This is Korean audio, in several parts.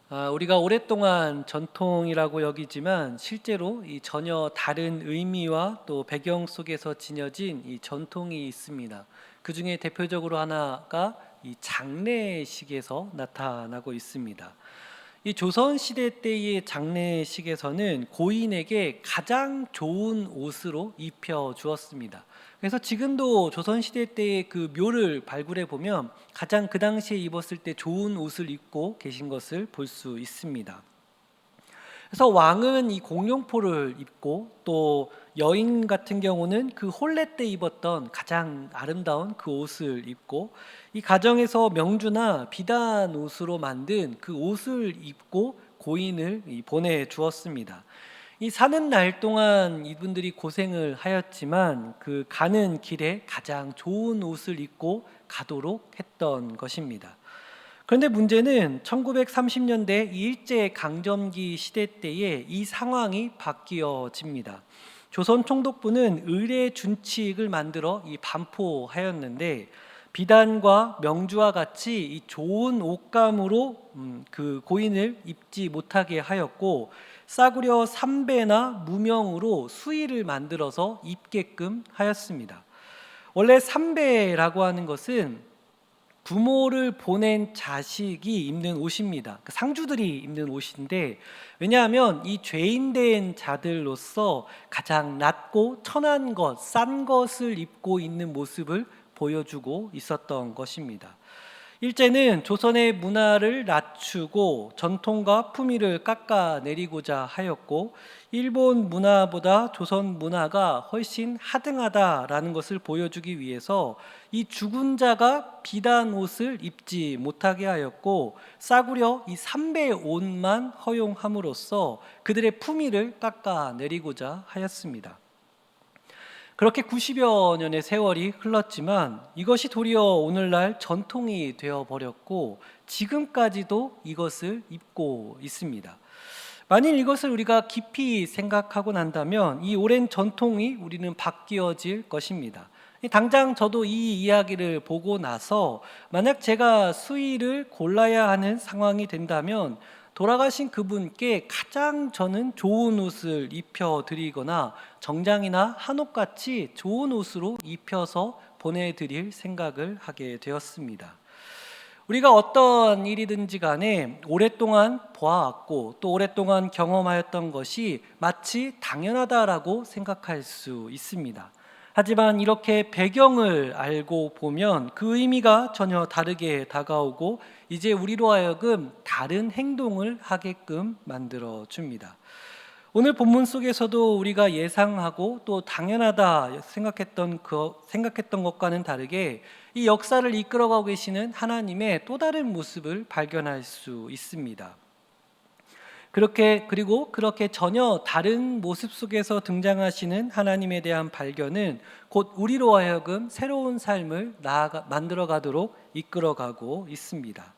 우리가 오랫동안 전통이라고 여기지만 실제로 이 전혀 다른 의미와 또 배경 속에서 지녀진 이 전통이 있습니다. 그 중에 대표적으로 하나가 이 장례식에서 나타나고 있습니다. 이 조선 시대 때의 장례식에서는 고인에게 가장 좋은 옷으로 입혀 주었습니다. 그래서 지금도 조선 시대 때의 그 묘를 발굴해 보면 가장 그 당시에 입었을 때 좋은 옷을 입고 계신 것을 볼 수 있습니다. 그래서 왕은 이 공룡포를 입고 또 여인 같은 경우는 그 혼례 때 입었던 가장 아름다운 그 옷을 입고 이 가정에서 명주나 비단 옷으로 만든 그 옷을 입고 고인을 보내 주었습니다. 이 사는 날 동안 이분들이 고생을 하였지만 그 가는 길에 가장 좋은 옷을 입고 가도록 했던 것입니다. 그런데 문제는 1930년대 일제 강점기 시대 때에 이 상황이 바뀌어집니다. 조선 총독부는 의례 준칙을 만들어 이 반포하였는데 비단과 명주와 같이 이 좋은 옷감으로 그 고인을 입지 못하게 하였고 싸구려 삼배나 무명으로 수의를 만들어서 입게끔 하였습니다. 원래 삼배라고 하는 것은 부모를 보낸 자식이 입는 옷입니다. 상주들이 입는 옷인데, 왜냐하면 이 죄인된 자들로서 가장 낮고 천한 것, 싼 것을 입고 있는 모습을 보여주고 있었던 것입니다. 일제는 조선의 문화를 낮추고 전통과 품위를 깎아내리고자 하였고, 일본 문화보다 조선 문화가 훨씬 하등하다라는 것을 보여주기 위해서 이 죽은 자가 비단 옷을 입지 못하게 하였고, 싸구려 이 삼배 옷만 허용함으로써 그들의 품위를 깎아내리고자 하였습니다. 그렇게 90여 년의 세월이 흘렀지만 이것이 도리어 오늘날 전통이 되어버렸고 지금까지도 이것을 입고 있습니다. 만일 이것을 우리가 깊이 생각하고 난다면 이 오랜 전통이 우리는 바뀌어질 것입니다. 당장 저도 이 이야기를 보고 나서 만약 제가 수의를 골라야 하는 상황이 된다면 돌아가신 그분께 가장 저는 좋은 옷을 입혀드리거나 정장이나 한옥같이 좋은 옷으로 입혀서 보내드릴 생각을 하게 되었습니다. 우리가 어떤 일이든지 간에 오랫동안 보아왔고 또 오랫동안 경험하였던 것이 마치 당연하다라고 생각할 수 있습니다. 하지만 이렇게 배경을 알고 보면 그 의미가 전혀 다르게 다가오고 이제 우리로 하여금 다른 행동을 하게끔 만들어 줍니다. 오늘 본문 속에서도 우리가 예상하고 또 당연하다 생각했던 것과는 다르게 이 역사를 이끌어가고 계시는 하나님의 또 다른 모습을 발견할 수 있습니다. 그렇게 전혀 다른 모습 속에서 등장하시는 하나님에 대한 발견은 곧 우리로 하여금 새로운 삶을 만들어가도록 이끌어가고 있습니다.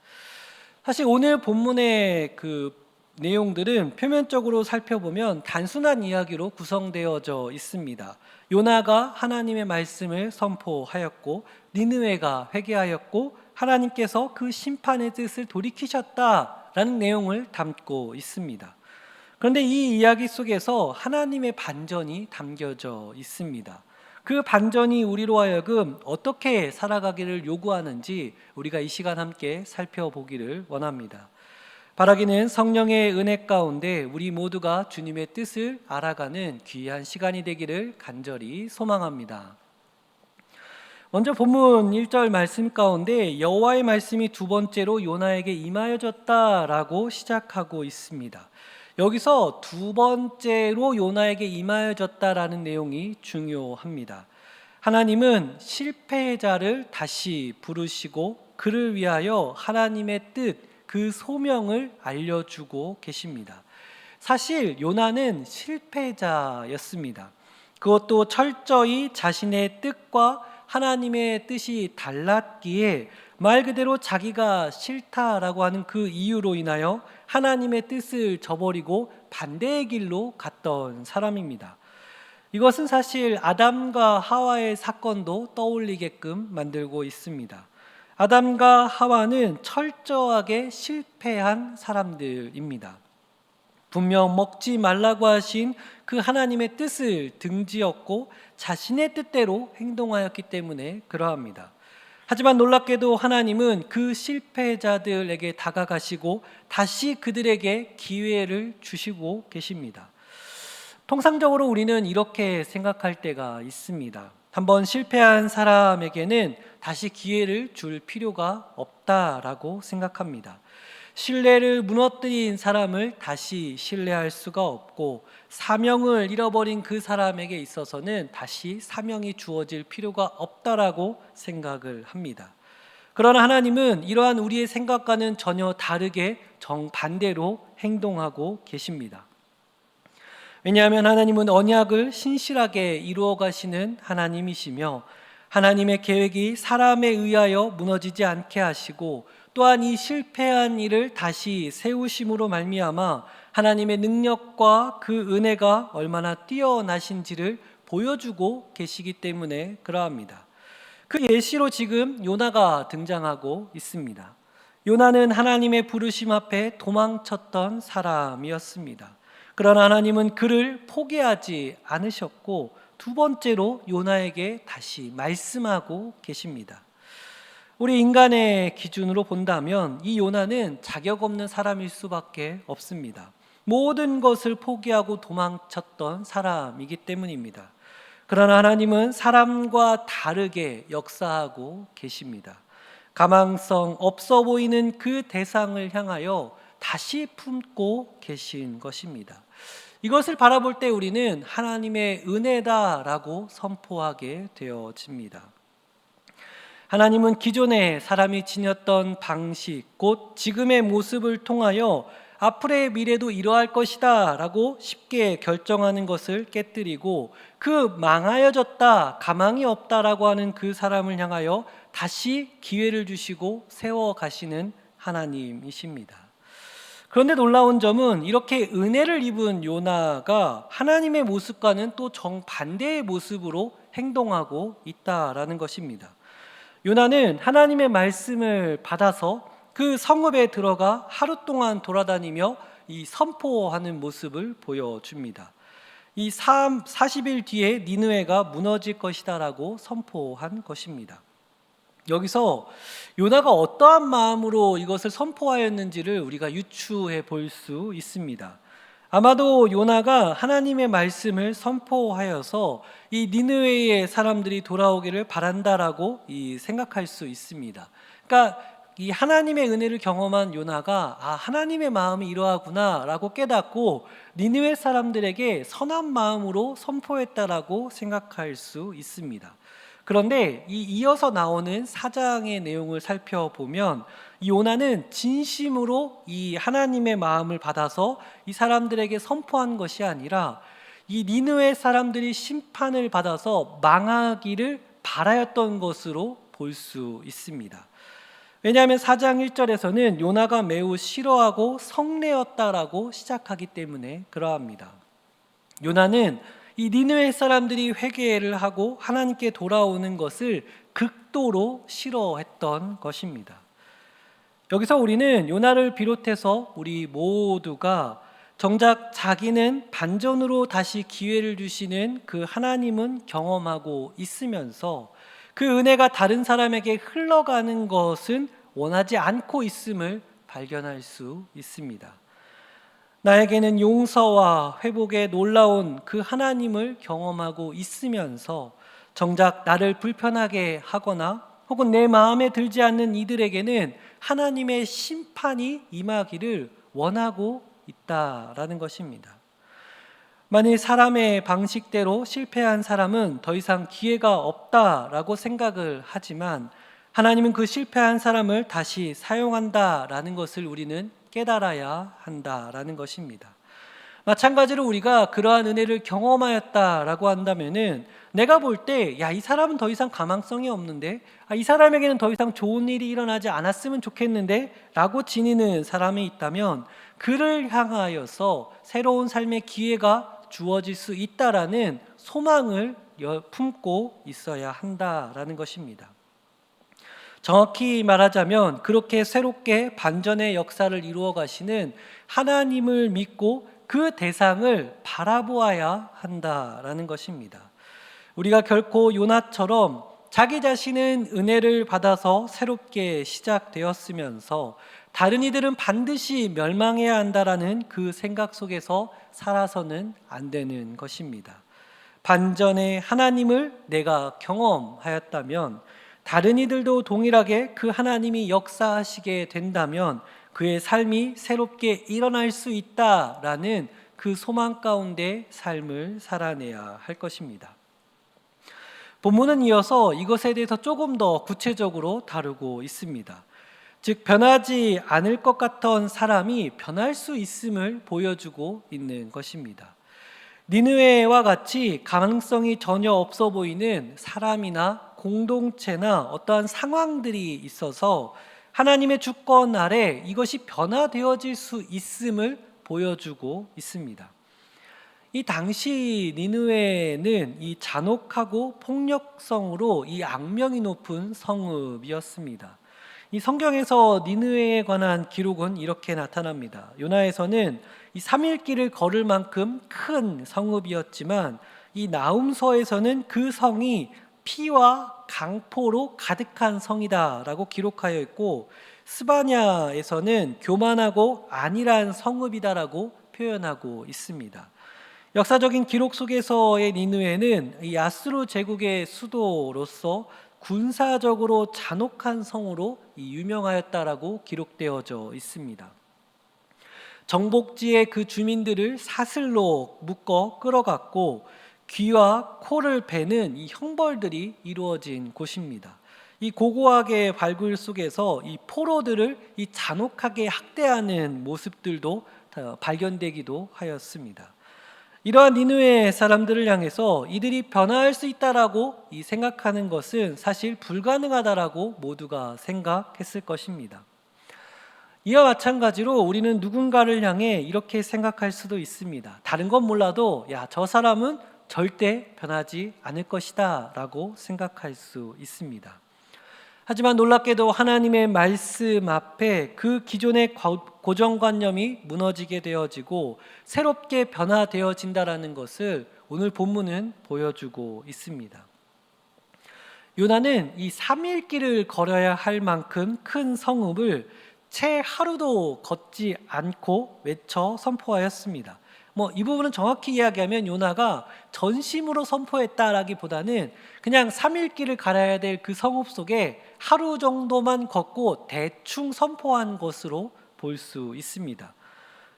사실 오늘 본문의 그 내용들은 표면적으로 살펴보면 단순한 이야기로 구성되어져 있습니다. 요나가 하나님의 말씀을 선포하였고 니느웨가 회개하였고 하나님께서 그 심판의 뜻을 돌이키셨다라는 내용을 담고 있습니다. 그런데 이 이야기 속에서 하나님의 반전이 담겨져 있습니다. 그 반전이 우리로 하여금 어떻게 살아가기를 요구하는지 우리가 이 시간 함께 살펴보기를 원합니다. 바라기는 성령의 은혜 가운데 우리 모두가 주님의 뜻을 알아가는 귀한 시간이 되기를 간절히 소망합니다. 먼저 본문 1절 말씀 가운데 여호와의 말씀이 두 번째로 요나에게 임하여졌다라고 시작하고 있습니다. 여기서 두 번째로 요나에게 임하여졌다라는 내용이 중요합니다. 하나님은 실패자를 다시 부르시고 그를 위하여 하나님의 뜻, 그 소명을 알려주고 계십니다. 사실 요나는 실패자였습니다. 그것도 철저히 자신의 뜻과 하나님의 뜻이 달랐기에 말 그대로 자기가 싫다라고 하는 그 이유로 인하여 하나님의 뜻을 저버리고 반대의 길로 갔던 사람입니다. 이것은 사실 아담과 하와의 사건도 떠올리게끔 만들고 있습니다. 아담과 하와는 철저하게 실패한 사람들입니다. 분명 먹지 말라고 하신 그 하나님의 뜻을 등지었고 자신의 뜻대로 행동하였기 때문에 그러합니다. 하지만 놀랍게도 하나님은 그 실패자들에게 다가가시고 다시 그들에게 기회를 주시고 계십니다. 통상적으로 우리는 이렇게 생각할 때가 있습니다. 한번 실패한 사람에게는 다시 기회를 줄 필요가 없다라고 생각합니다. 신뢰를 무너뜨린 사람을 다시 신뢰할 수가 없고 사명을 잃어버린 그 사람에게 있어서는 다시 사명이 주어질 필요가 없다라고 생각을 합니다. 그러나 하나님은 이러한 우리의 생각과는 전혀 다르게 정반대로 행동하고 계십니다. 왜냐하면 하나님은 언약을 신실하게 이루어 가시는 하나님이시며 하나님의 계획이 사람에 의하여 무너지지 않게 하시고 또한 이 실패한 일을 다시 세우심으로 말미암아 하나님의 능력과 그 은혜가 얼마나 뛰어나신지를 보여주고 계시기 때문에 그러합니다. 그 예시로 지금 요나가 등장하고 있습니다. 요나는 하나님의 부르심 앞에 도망쳤던 사람이었습니다. 그러나 하나님은 그를 포기하지 않으셨고 두 번째로 요나에게 다시 말씀하고 계십니다. 우리 인간의 기준으로 본다면 이 요나는 자격 없는 사람일 수밖에 없습니다. 모든 것을 포기하고 도망쳤던 사람이기 때문입니다. 그러나 하나님은 사람과 다르게 역사하고 계십니다. 가망성 없어 보이는 그 대상을 향하여 다시 품고 계신 것입니다. 이것을 바라볼 때 우리는 하나님의 은혜다라고 선포하게 되어집니다. 하나님은 기존에 사람이 지녔던 방식, 곧 지금의 모습을 통하여 앞으로의 미래도 이러할 것이다 라고 쉽게 결정하는 것을 깨뜨리고 그 망하여졌다, 가망이 없다라고 하는 그 사람을 향하여 다시 기회를 주시고 세워가시는 하나님이십니다. 그런데 놀라운 점은 이렇게 은혜를 입은 요나가 하나님의 모습과는 또 정반대의 모습으로 행동하고 있다라는 것입니다. 요나는 하나님의 말씀을 받아서 그 성읍에 들어가 하루 동안 돌아다니며 이 선포하는 모습을 보여줍니다. 이 40일 뒤에 니느웨가 무너질 것이다라고 선포한 것입니다. 여기서 요나가 어떠한 마음으로 이것을 선포하였는지를 우리가 유추해 볼 수 있습니다. 아마도 요나가 하나님의 말씀을 선포하여서 이 니느웨의 사람들이 돌아오기를 바란다라고 생각할 수 있습니다. 그러니까 이 하나님의 은혜를 경험한 요나가 하나님의 마음이 이러하구나라고 깨닫고 니느웨 사람들에게 선한 마음으로 선포했다라고 생각할 수 있습니다. 그런데 이어서 나오는 4장의 내용을 살펴보면 이 요나는 진심으로 이 하나님의 마음을 받아서 이 사람들에게 선포한 것이 아니라 이 니느웨 사람들이 심판을 받아서 망하기를 바라였던 것으로 볼 수 있습니다. 왜냐하면 4장 1절에서는 요나가 매우 싫어하고 성내었다라고 시작하기 때문에 그러합니다. 요나는 이 니느웨 사람들이 회개를 하고 하나님께 돌아오는 것을 극도로 싫어했던 것입니다. 여기서 우리는 요나를 비롯해서 우리 모두가 정작 자기는 반전으로 다시 기회를 주시는 그 하나님은 경험하고 있으면서 그 은혜가 다른 사람에게 흘러가는 것은 원하지 않고 있음을 발견할 수 있습니다. 나에게는 용서와 회복의 놀라운 그 하나님을 경험하고 있으면서 정작 나를 불편하게 하거나 혹은 내 마음에 들지 않는 이들에게는 하나님의 심판이 임하기를 원하고 있다라는 것입니다. 만일 사람의 방식대로 실패한 사람은 더 이상 기회가 없다라고 생각을 하지만 하나님은 그 실패한 사람을 다시 사용한다라는 것을 우리는 깨달아야 한다라는 것입니다. 마찬가지로 우리가 그러한 은혜를 경험하였다라고 한다면은 내가 볼 때 이 사람은 더 이상 가망성이 없는데 이 사람에게는 더 이상 좋은 일이 일어나지 않았으면 좋겠는데 라고 지니는 사람이 있다면 그를 향하여서 새로운 삶의 기회가 주어질 수 있다라는 소망을 품고 있어야 한다라는 것입니다. 정확히 말하자면 그렇게 새롭게 반전의 역사를 이루어 가시는 하나님을 믿고 그 대상을 바라보아야 한다라는 것입니다. 우리가 결코 요나처럼 자기 자신은 은혜를 받아서 새롭게 시작되었으면서 다른 이들은 반드시 멸망해야 한다라는 그 생각 속에서 살아서는 안 되는 것입니다. 반전의 하나님을 내가 경험하였다면 다른 이들도 동일하게 그 하나님이 역사하시게 된다면 그의 삶이 새롭게 일어날 수 있다라는 그 소망 가운데 삶을 살아내야 할 것입니다. 본문은 이어서 이것에 대해서 조금 더 구체적으로 다루고 있습니다. 즉 변하지 않을 것 같던 사람이 변할 수 있음을 보여주고 있는 것입니다. 니느웨와 같이 가능성이 전혀 없어 보이는 사람이나 공동체나 어떠한 상황들이 있어서 하나님의 주권 아래 이것이 변화되어질 수 있음을 보여주고 있습니다. 이 당시 니느웨는 이 잔혹하고 폭력성으로 이 악명이 높은 성읍이었습니다. 이 성경에서 니느웨에 관한 기록은 이렇게 나타납니다. 요나에서는 이 3일 길을 걸을 만큼 큰 성읍이었지만 이 나훔서에서는 그 성이 피와 강포로 가득한 성이다라고 기록하여 있고 스바냐에서는 교만하고 안일한 성읍이다라고 표현하고 있습니다. 역사적인 기록 속에서의 니느웨는 이 아수르 제국의 수도로서 군사적으로 잔혹한 성으로 유명하였다라고 기록되어져 있습니다. 정복지의 그 주민들을 사슬로 묶어 끌어갔고 귀와 코를 베는 이 형벌들이 이루어진 곳입니다. 이 고고하게 발굴 속에서 이 포로들을 이 잔혹하게 학대하는 모습들도 발견되기도 하였습니다. 이러한 니느웨 사람들을 향해서 이들이 변화할 수 있다라고 생각하는 것은 사실 불가능하다라고 모두가 생각했을 것입니다. 이와 마찬가지로 우리는 누군가를 향해 이렇게 생각할 수도 있습니다. 다른 건 몰라도 야, 저 사람은 절대 변하지 않을 것이다 라고 생각할 수 있습니다. 하지만 놀랍게도 하나님의 말씀 앞에 그 기존의 고정관념이 무너지게 되어지고 새롭게 변화되어진다라는 것을 오늘 본문은 보여주고 있습니다. 요나는 이 3일 길을 걸어야 할 만큼 큰 성읍을 채 하루도 걷지 않고 외쳐 선포하였습니다. 이 부분은 정확히 이야기하면 요나가 전심으로 선포했다라기보다는 그냥 3일 길을 갈아야 될 그 성읍 속에 하루 정도만 걷고 대충 선포한 것으로 볼 수 있습니다.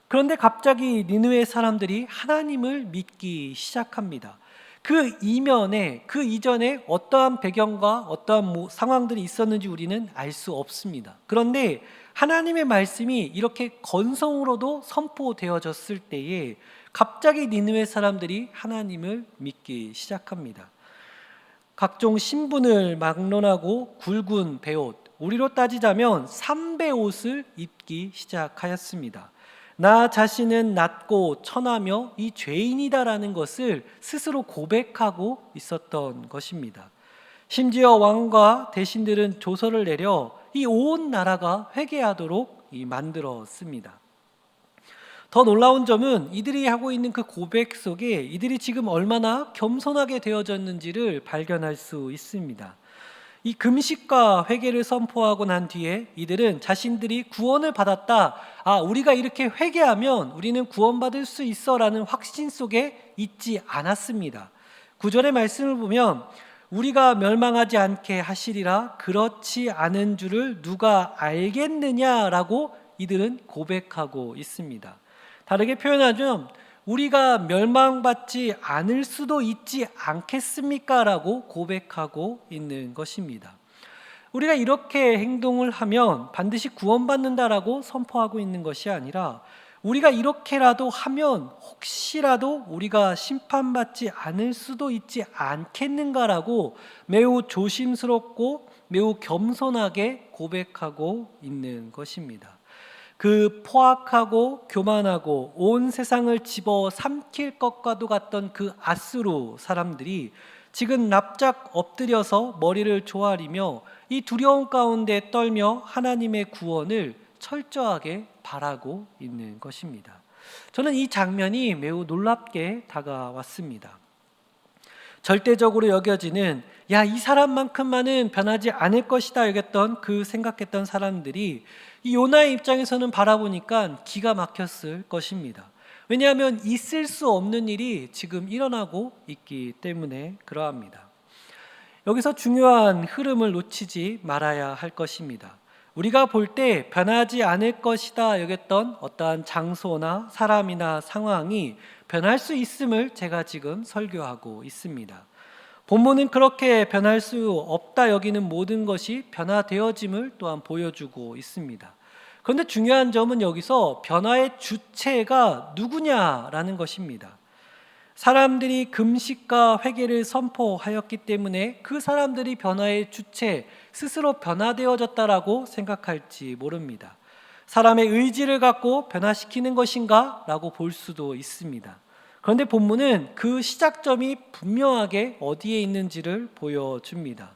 그런데 갑자기 니느웨 사람들이 하나님을 믿기 시작합니다. 그 이면에, 그 이전에 어떠한 배경과 어떠한 상황들이 있었는지 우리는 알 수 없습니다. 그런데 하나님의 말씀이 이렇게 건성으로도 선포되어졌을 때에 갑자기 니느웨 사람들이 하나님을 믿기 시작합니다. 각종 신분을 막론하고 굵은 베옷, 우리로 따지자면 삼배 옷을 입기 시작하였습니다. 나 자신은 낮고 천하며 이 죄인이다라는 것을 스스로 고백하고 있었던 것입니다. 심지어 왕과 대신들은 조서를 내려 이 온 나라가 회개하도록 만들었습니다. 더 놀라운 점은 이들이 하고 있는 그 고백 속에 이들이 지금 얼마나 겸손하게 되어졌는지를 발견할 수 있습니다. 이 금식과 회개를 선포하고 난 뒤에 이들은 자신들이 구원을 받았다. 우리가 이렇게 회개하면 우리는 구원받을 수 있어라는 확신 속에 있지 않았습니다. 9절의 말씀을 보면 우리가 멸망하지 않게 하시리라 그렇지 않은 줄을 누가 알겠느냐라고 이들은 고백하고 있습니다. 다르게 표현하자면 우리가 멸망받지 않을 수도 있지 않겠습니까? 라고 고백하고 있는 것입니다. 우리가 이렇게 행동을 하면 반드시 구원받는다라고 선포하고 있는 것이 아니라 우리가 이렇게라도 하면 혹시라도 우리가 심판받지 않을 수도 있지 않겠는가라고 매우 조심스럽고 매우 겸손하게 고백하고 있는 것입니다. 그 포악하고 교만하고 온 세상을 집어 삼킬 것과도 같던 그 아수르 사람들이 지금 납작 엎드려서 머리를 조아리며 이 두려움 가운데 떨며 하나님의 구원을 철저하게 바라고 있는 것입니다. 저는 이 장면이 매우 놀랍게 다가왔습니다. 절대적으로 여겨지는 이 사람만큼만은 변하지 않을 것이다 여겼던 그 생각했던 사람들이 이 요나의 입장에서는 바라보니까 기가 막혔을 것입니다. 왜냐하면 있을 수 없는 일이 지금 일어나고 있기 때문에 그러합니다. 여기서 중요한 흐름을 놓치지 말아야 할 것입니다. 우리가 볼 때 변하지 않을 것이다 여겼던 어떠한 장소나 사람이나 상황이 변할 수 있음을 제가 지금 설교하고 있습니다. 본문은 그렇게 변할 수 없다 여기는 모든 것이 변화되어짐을 또한 보여주고 있습니다. 그런데 중요한 점은 여기서 변화의 주체가 누구냐라는 것입니다. 사람들이 금식과 회개를 선포하였기 때문에 그 사람들이 변화의 주체, 스스로 변화되어졌다라고 생각할지 모릅니다. 사람의 의지를 갖고 변화시키는 것인가? 라고 볼 수도 있습니다. 그런데 본문은 그 시작점이 분명하게 어디에 있는지를 보여줍니다.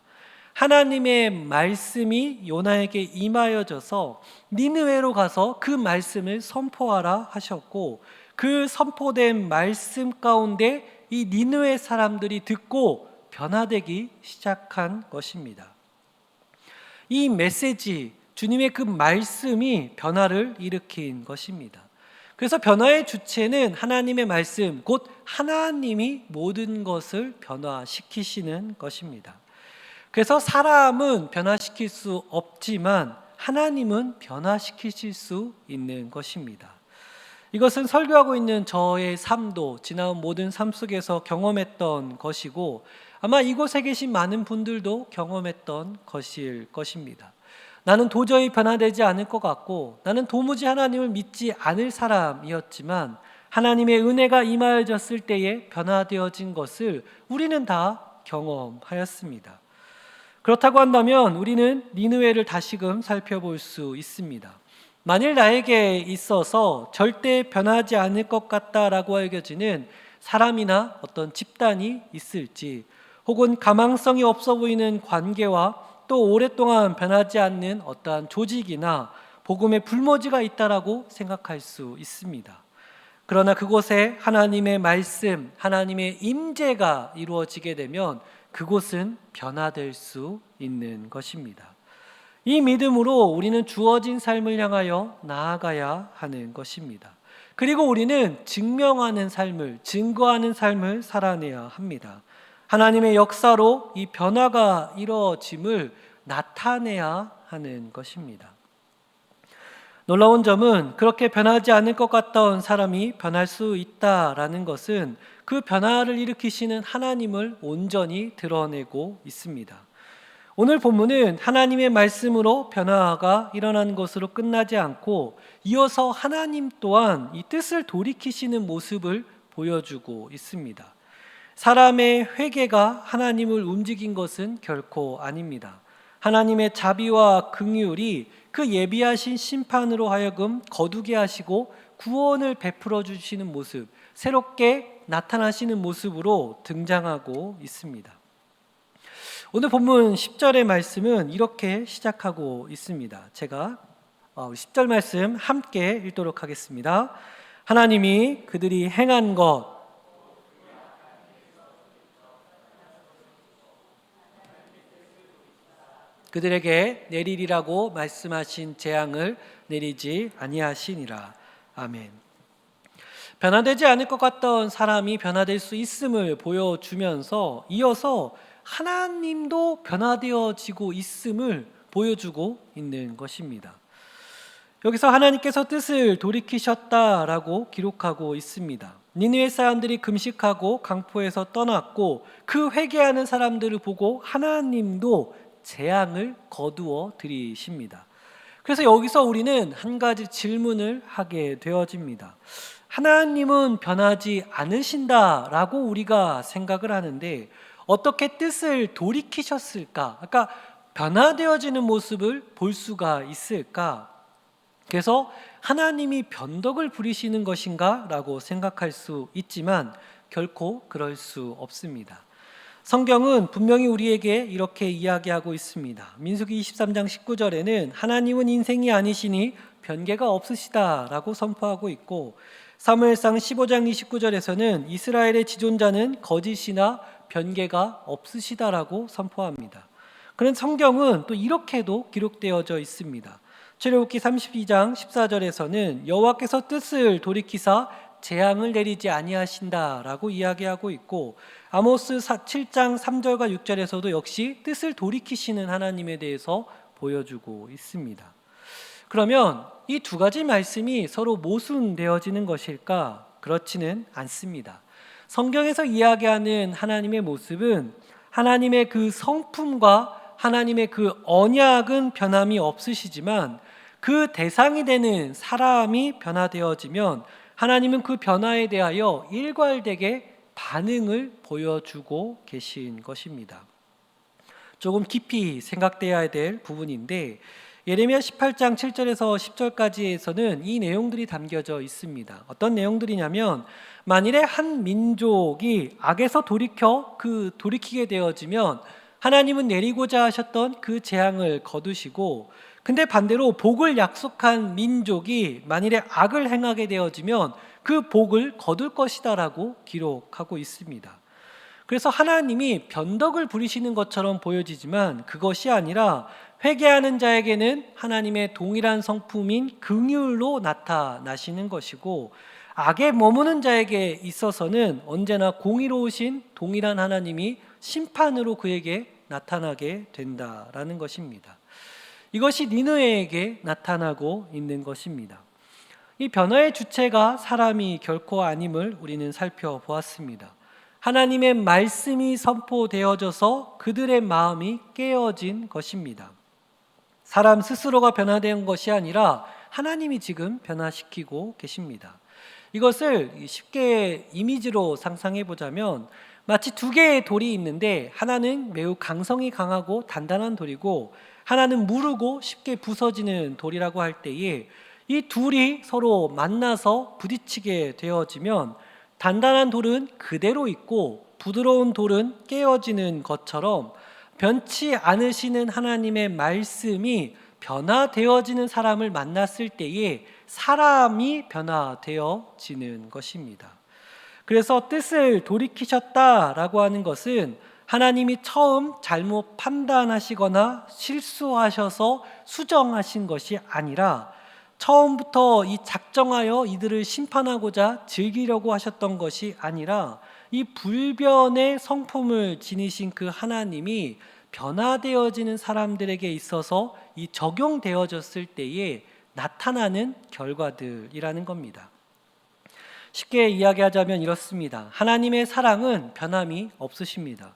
하나님의 말씀이 요나에게 임하여져서 니느웨로 가서 그 말씀을 선포하라 하셨고, 그 선포된 말씀 가운데 이 니느웨 사람들이 듣고 변화되기 시작한 것입니다. 이 메시지, 주님의 그 말씀이 변화를 일으킨 것입니다. 그래서 변화의 주체는 하나님의 말씀, 곧 하나님이 모든 것을 변화시키시는 것입니다. 그래서 사람은 변화시킬 수 없지만 하나님은 변화시키실 수 있는 것입니다. 이것은 설교하고 있는 저의 삶도 지나온 모든 삶 속에서 경험했던 것이고, 아마 이곳에 계신 많은 분들도 경험했던 것일 것입니다. 나는 도저히 변화되지 않을 것 같고, 나는 도무지 하나님을 믿지 않을 사람이었지만 하나님의 은혜가 임하여졌을 때에 변화되어진 것을 우리는 다 경험하였습니다. 그렇다고 한다면 우리는 니느웨를 다시금 살펴볼 수 있습니다. 만일 나에게 있어서 절대 변하지 않을 것 같다라고 여겨지는 사람이나 어떤 집단이 있을지, 혹은 가망성이 없어 보이는 관계와 또 오랫동안 변하지 않는 어떠한 조직이나 복음의 불모지가 있다라고 생각할 수 있습니다. 그러나 그곳에 하나님의 말씀, 하나님의 임재가 이루어지게 되면 그곳은 변화될 수 있는 것입니다. 이 믿음으로 우리는 주어진 삶을 향하여 나아가야 하는 것입니다. 그리고 우리는 증명하는 삶을, 증거하는 삶을 살아내야 합니다. 하나님의 역사로 이 변화가 이루어짐을 나타내야 하는 것입니다. 놀라운 점은 그렇게 변하지 않을 것 같던 사람이 변할 수 있다라는 것은 그 변화를 일으키시는 하나님을 온전히 드러내고 있습니다. 오늘 본문은 하나님의 말씀으로 변화가 일어나는 것으로 끝나지 않고 이어서 하나님 또한 이 뜻을 돌이키시는 모습을 보여주고 있습니다. 사람의 회개가 하나님을 움직인 것은 결코 아닙니다. 하나님의 자비와 긍휼이 그 예비하신 심판으로 하여금 거두게 하시고 구원을 베풀어 주시는 모습, 새롭게 나타나시는 모습으로 등장하고 있습니다. 오늘 본문 10절의 말씀은 이렇게 시작하고 있습니다. 제가 10절 말씀 함께 읽도록 하겠습니다. 하나님이 그들이 행한 것, 그들에게 내리리라고 말씀하신 재앙을 내리지 아니하시니라. 아멘. 변화되지 않을 것 같던 사람이 변화될 수 있음을 보여주면서 이어서 하나님도 변화되어지고 있음을 보여주고 있는 것입니다. 여기서 하나님께서 뜻을 돌이키셨다라고 기록하고 있습니다. 니느웨 사람들이 금식하고 강포에서 떠났고 그 회개하는 사람들을 보고 하나님도 재앙을 거두어 들이십니다. 그래서 여기서 우리는 한 가지 질문을 하게 되어집니다. 하나님은 변하지 않으신다라고 우리가 생각을 하는데 어떻게 뜻을 돌이키셨을까? 그러니까 변화되어지는 모습을 볼 수가 있을까? 그래서 하나님이 변덕을 부리시는 것인가? 라고 생각할 수 있지만 결코 그럴 수 없습니다. 성경은 분명히 우리에게 이렇게 이야기하고 있습니다. 민수기 23장 19절에는 하나님은 인생이 아니시니 변개가 없으시다라고 선포하고 있고, 사무엘상 15장 29절에서는 이스라엘의 지존자는 거짓이나 변개가 없으시다라고 선포합니다. 그런 성경은 또 이렇게도 기록되어져 있습니다. 출애굽기 32장 14절에서는 여호와께서 뜻을 돌이키사 재앙을 내리지 아니하신다라고 이야기하고 있고, 아모스 7장 3절과 6절에서도 역시 뜻을 돌이키시는 하나님에 대해서 보여주고 있습니다. 그러면 이 두 가지 말씀이 서로 모순되어지는 것일까? 그렇지는 않습니다. 성경에서 이야기하는 하나님의 모습은 하나님의 그 성품과 하나님의 그 언약은 변함이 없으시지만, 그 대상이 되는 사람이 변화되어지면 하나님은 그 변화에 대하여 일괄되게 반응을 보여주고 계신 것입니다. 조금 깊이 생각돼야 될 부분인데, 예레미야 18장 7절에서 10절까지에서는 이 내용들이 담겨져 있습니다. 어떤 내용들이냐면, 만일에 한 민족이 악에서 돌이키게 되어지면 하나님은 내리고자 하셨던 그 재앙을 거두시고, 근데 반대로 복을 약속한 민족이 만일에 악을 행하게 되어지면 그 복을 거둘 것이다라고 기록하고 있습니다. 그래서 하나님이 변덕을 부리시는 것처럼 보여지지만 그것이 아니라 회개하는 자에게는 하나님의 동일한 성품인 긍휼로 나타나시는 것이고, 악에 머무는 자에게 있어서는 언제나 공의로우신 동일한 하나님이 심판으로 그에게 나타나게 된다라는 것입니다. 이것이 니느웨에게 나타나고 있는 것입니다. 이 변화의 주체가 사람이 결코 아님을 우리는 살펴보았습니다. 하나님의 말씀이 선포되어져서 그들의 마음이 깨어진 것입니다. 사람 스스로가 변화된 것이 아니라 하나님이 지금 변화시키고 계십니다. 이것을 쉽게 이미지로 상상해 보자면, 마치 두 개의 돌이 있는데 하나는 매우 강성이 강하고 단단한 돌이고 하나는 무르고 쉽게 부서지는 돌이라고 할 때에, 이 둘이 서로 만나서 부딪히게 되어지면 단단한 돌은 그대로 있고 부드러운 돌은 깨어지는 것처럼, 변치 않으시는 하나님의 말씀이 변화되어지는 사람을 만났을 때에 사람이 변화되어지는 것입니다. 그래서 뜻을 돌이키셨다라고 하는 것은 하나님이 처음 잘못 판단하시거나 실수하셔서 수정하신 것이 아니라, 처음부터 이 작정하여 이들을 심판하고자 즐기려고 하셨던 것이 아니라, 이 불변의 성품을 지니신 그 하나님이 변화되어지는 사람들에게 있어서 이 적용되어졌을 때에 나타나는 결과들이라는 겁니다. 쉽게 이야기하자면 이렇습니다. 하나님의 사랑은 변함이 없으십니다.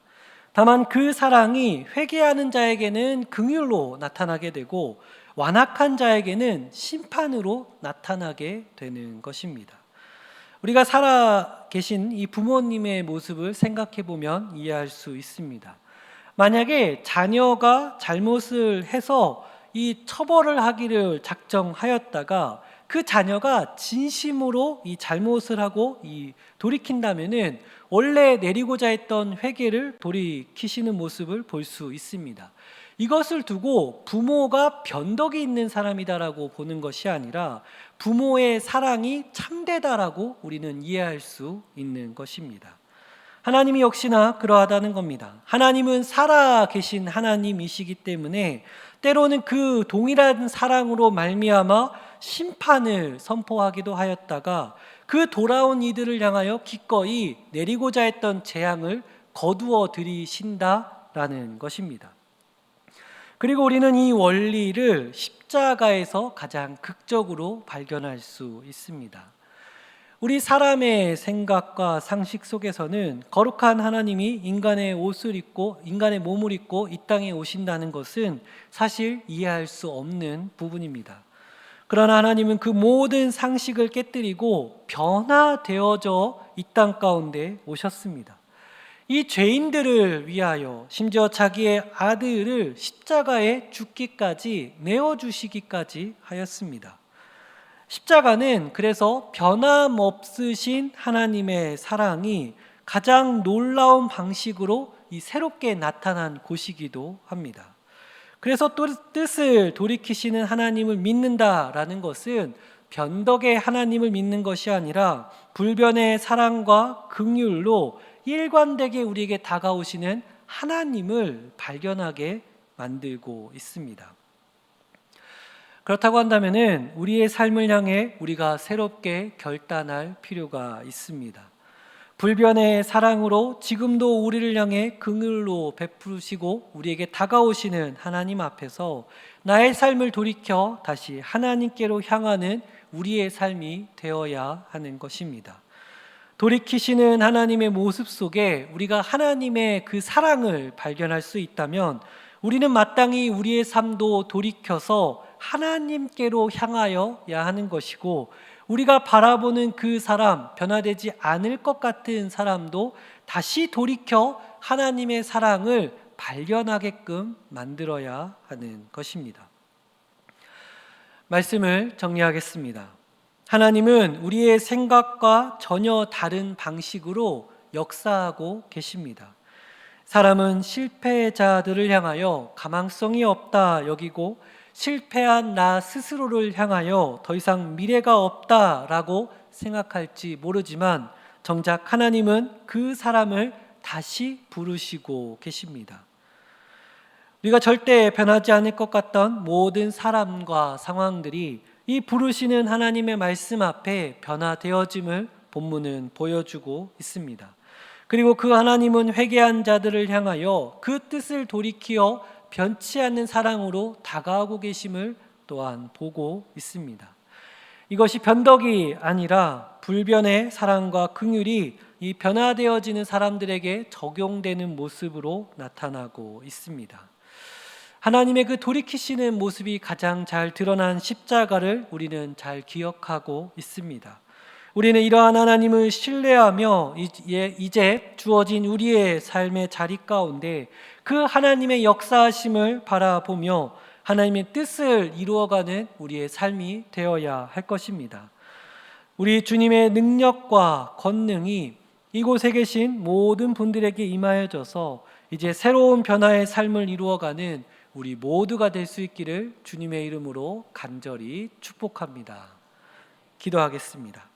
다만 그 사랑이 회개하는 자에게는 긍휼로 나타나게 되고 완악한 자에게는 심판으로 나타나게 되는 것입니다. 우리가 살아 계신 이 부모님의 모습을 생각해 보면 이해할 수 있습니다. 만약에 자녀가 잘못을 해서 이 처벌을 하기를 작정하였다가 그 자녀가 진심으로 이 잘못을 하고 돌이킨다면은 원래 내리고자 했던 회개를 돌이키시는 모습을 볼 수 있습니다. 이것을 두고 부모가 변덕이 있는 사람이다라고 보는 것이 아니라 부모의 사랑이 참되다라고 우리는 이해할 수 있는 것입니다. 하나님이 역시나 그러하다는 겁니다. 하나님은 살아 계신 하나님이시기 때문에 때로는 그 동일한 사랑으로 말미암아 심판을 선포하기도 하였다가 그 돌아온 이들을 향하여 기꺼이 내리고자 했던 재앙을 거두어 들이신다라는 것입니다. 그리고 우리는 이 원리를 십자가에서 가장 극적으로 발견할 수 있습니다. 우리 사람의 생각과 상식 속에서는 거룩한 하나님이 인간의 옷을 입고 인간의 몸을 입고 이 땅에 오신다는 것은 사실 이해할 수 없는 부분입니다. 그러나 하나님은 그 모든 상식을 깨뜨리고 변화되어져 이 땅 가운데 오셨습니다. 이 죄인들을 위하여 심지어 자기의 아들을 십자가에 죽기까지 내어주시기까지 하였습니다. 십자가는 그래서 변함없으신 하나님의 사랑이 가장 놀라운 방식으로 이 새롭게 나타난 곳이기도 합니다. 그래서 또 뜻을 돌이키시는 하나님을 믿는다라는 것은 변덕의 하나님을 믿는 것이 아니라 불변의 사랑과 긍휼로 일관되게 우리에게 다가오시는 하나님을 발견하게 만들고 있습니다. 그렇다고 한다면은 우리의 삶을 향해 우리가 새롭게 결단할 필요가 있습니다. 불변의 사랑으로 지금도 우리를 향해 긍휼로 베푸시고 우리에게 다가오시는 하나님 앞에서 나의 삶을 돌이켜 다시 하나님께로 향하는 우리의 삶이 되어야 하는 것입니다. 돌이키시는 하나님의 모습 속에 우리가 하나님의 그 사랑을 발견할 수 있다면 우리는 마땅히 우리의 삶도 돌이켜서 하나님께로 향하여야 하는 것이고, 우리가 바라보는 그 사람, 변화되지 않을 것 같은 사람도 다시 돌이켜 하나님의 사랑을 발견하게끔 만들어야 하는 것입니다. 말씀을 정리하겠습니다. 하나님은 우리의 생각과 전혀 다른 방식으로 역사하고 계십니다. 사람은 실패자들을 향하여 가망성이 없다 여기고 실패한 나 스스로를 향하여 더 이상 미래가 없다라고 생각할지 모르지만 정작 하나님은 그 사람을 다시 부르시고 계십니다. 우리가 절대 변하지 않을 것 같던 모든 사람과 상황들이 이 부르시는 하나님의 말씀 앞에 변화되어짐을 본문은 보여주고 있습니다. 그리고 그 하나님은 회개한 자들을 향하여 그 뜻을 돌이키어 변치 않는 사랑으로 다가오고 계심을 또한 보고 있습니다. 이것이 변덕이 아니라 불변의 사랑과 긍휼이 이 변화되어지는 사람들에게 적용되는 모습으로 나타나고 있습니다. 하나님의 그 돌이키시는 모습이 가장 잘 드러난 십자가를 우리는 잘 기억하고 있습니다. 우리는 이러한 하나님을 신뢰하며 이제 주어진 우리의 삶의 자리 가운데 그 하나님의 역사하심을 바라보며 하나님의 뜻을 이루어가는 우리의 삶이 되어야 할 것입니다. 우리 주님의 능력과 권능이 이곳에 계신 모든 분들에게 임하여져서 이제 새로운 변화의 삶을 이루어가는 우리 모두가 될 수 있기를 주님의 이름으로 간절히 축복합니다. 기도하겠습니다.